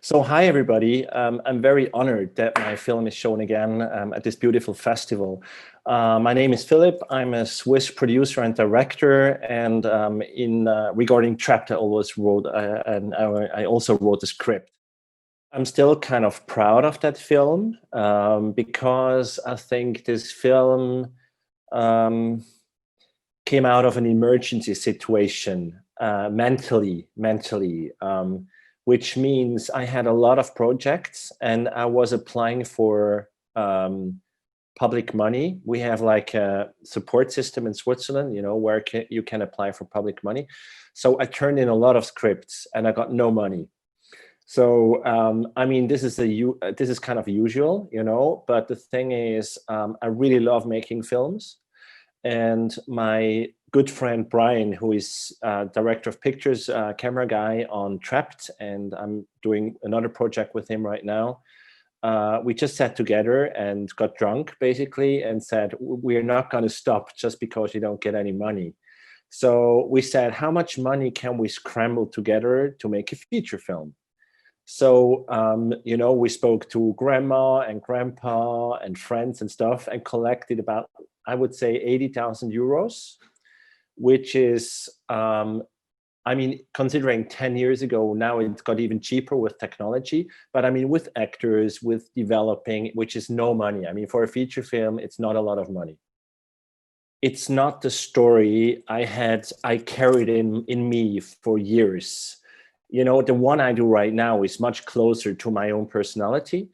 So hi, everybody. I'm very honored that my film is shown again at this beautiful festival. My name is Philippe. I'm a Swiss producer and director, and regarding Trapped, I always wrote, and I also wrote the script. I'm still kind of proud of that film because I think this film came out of an emergency situation mentally. Which means I had a lot of projects and I was applying for public money. We have like a support system in Switzerland, where you can apply for public money. So I turned in a lot of scripts and I got no money. So, I mean, this is kind of usual, but the thing is, I really love making films. And my good friend Brian, who is director of pictures, camera guy on Trapped, and I'm doing another project with him right now. We just sat together and got drunk, basically, and said, we're not going to stop just because you don't get any money. So we said, how much money can we scramble together to make a feature film? So, we spoke to grandma and grandpa and friends and stuff and collected about, I would say, 80,000 euros, which is, I mean, considering 10 years ago, now it got even cheaper with technology. But I mean, with actors, with developing, which is no money. I mean, for a feature film, it's not a lot of money. It's not the story I carried in me for years. The one I do right now is much closer to my own personality.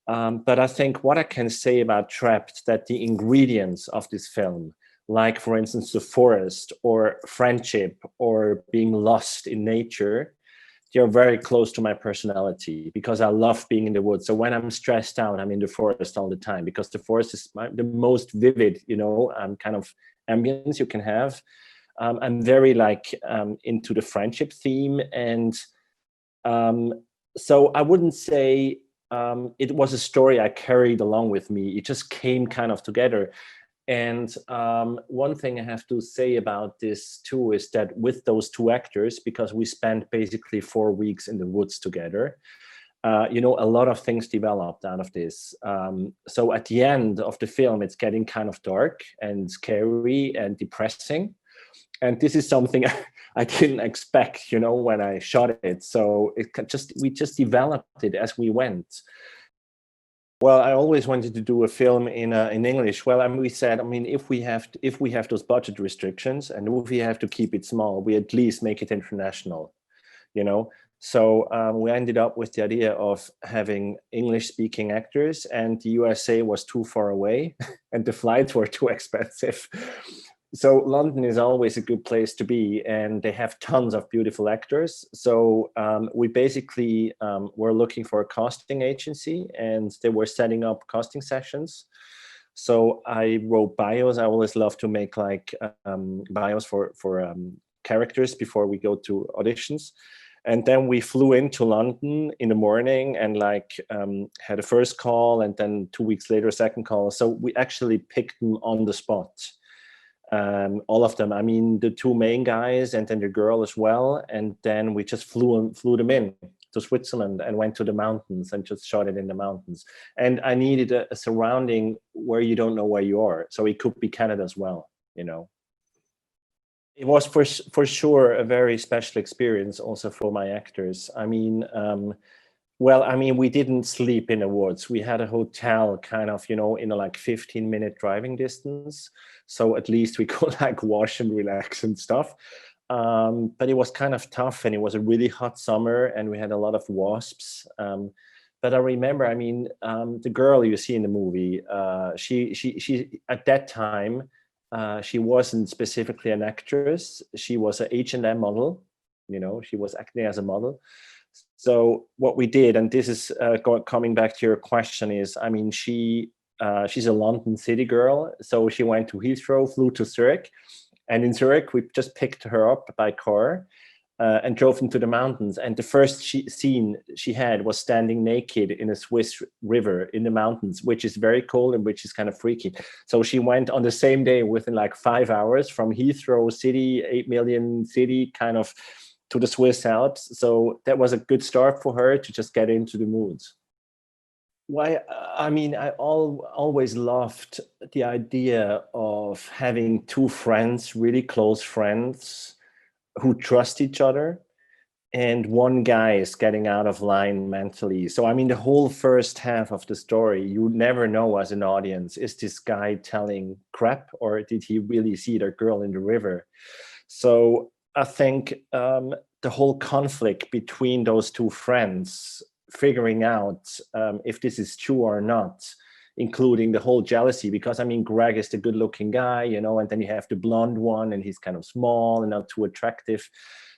But I think what I can say about Trapped, that the ingredients of this film, like, for instance, the forest or friendship or being lost in nature, they're very close to my personality because I love being in the woods. So when I'm stressed out, I'm in the forest all the time because the forest is the most vivid, kind of ambience you can have. I'm very into the friendship theme. And so I wouldn't say it was a story I carried along with me. It just came kind of together. And one thing I have to say about this too is that with those two actors, because we spent basically 4 weeks in the woods together, a lot of things developed out of this. So at the end of the film, it's getting kind of dark and scary and depressing. And this is something I didn't expect, when I shot it. So we just developed it as we went. Well, I always wanted to do a film in English. Well, we said, if we have those budget restrictions and if we have to keep it small, we at least make it international, So we ended up with the idea of having English-speaking actors, and the USA was too far away, and the flights were too expensive. So London is always a good place to be, and they have tons of beautiful actors. So we basically were looking for a casting agency, and they were setting up casting sessions. So I wrote bios. I always love to make bios for characters before we go to auditions. And then we flew into London in the morning and had a first call, and then 2 weeks later, a second call. So we actually picked them on the spot. All of them. The two main guys and then the girl as well. And then we just flew them in to Switzerland and went to the mountains and just shot it in the mountains. And I needed a surrounding where you don't know where you are. So it could be Canada as well, It was for sure a very special experience also for my actors. We didn't sleep in the woods. We had a hotel kind of, in a 15-minute driving distance. So at least we could wash and relax and stuff. But it was kind of tough, and it was a really hot summer, and we had a lot of wasps. But I remember, the girl you see in the movie, she at that time, she wasn't specifically an actress. She was an H&M model. She was acting as a model. So what we did, and this is coming back to your question, is she's a London city girl. So she went to Heathrow, flew to Zurich, and in Zurich we just picked her up by car and drove into the mountains. And the first scene she had was standing naked in a Swiss river in the mountains, which is very cold and which is kind of freaky. So she went on the same day within 5 hours from Heathrow city, 8 million city, kind of to the Swiss Alps. So that was a good start for her to just get into the moods. Why? I mean, I always loved the idea of having two friends, really close friends, who trust each other, and one guy is getting out of line mentally. So, I mean, the whole first half of the story, you never know as an audience, is this guy telling crap or did he really see that girl in the river? So I think the whole conflict between those two friends, figuring out if this is true or not, including the whole jealousy, because I mean, Greg is the good looking guy, you know, and then you have the blonde one and he's kind of small and not too attractive.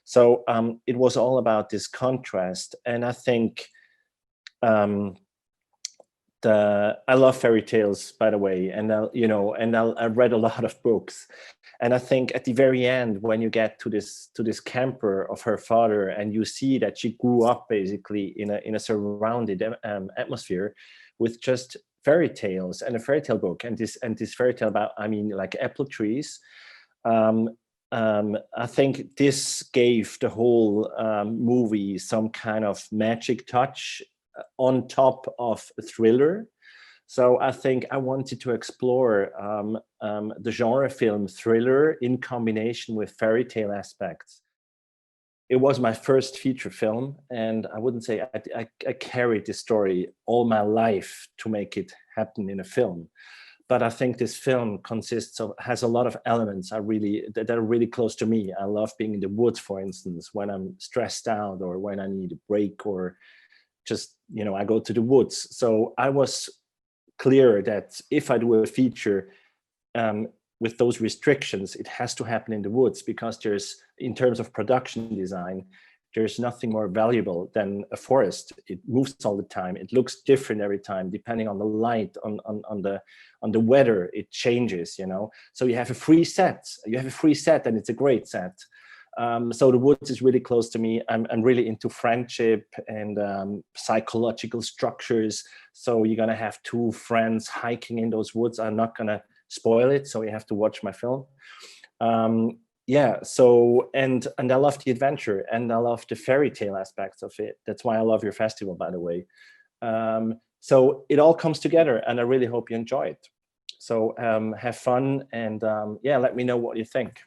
So it was all about this contrast. And I think I love fairy tales, by the way, and I read a lot of books, and I think at the very end, when you get to this camper of her father, and you see that she grew up basically in a surrounded atmosphere with just fairy tales and a fairy tale book, and this fairy tale about, I mean, like apple trees. I think this gave the whole movie some kind of magic touch on top of a thriller. So I think I wanted to explore the genre film thriller in combination with fairy tale aspects. It was my first feature film, and I wouldn't say I carried this story all my life to make it happen in a film. But I think this film has a lot of elements that are really close to me. I love being in the woods, for instance, when I'm stressed out or when I need a break, or just, you know, I go to the woods. So I was clear that if I do a feature with those restrictions, it has to happen in the woods, because in terms of production design, there's nothing more valuable than a forest. It moves all the time. It looks different every time, depending on the light, on the weather. It changes, you know. So you have a free set. And it's a great set. So the woods is really close to me. I'm really into friendship and psychological structures. So you're gonna have two friends hiking in those woods. I'm not gonna spoil it, so you have to watch my film. Yeah, so and I love the adventure, and I love the fairy tale aspects of it. That's why I love your festival, by the way. So it all comes together, and I really hope you enjoy it. So have fun, and yeah, let me know what you think.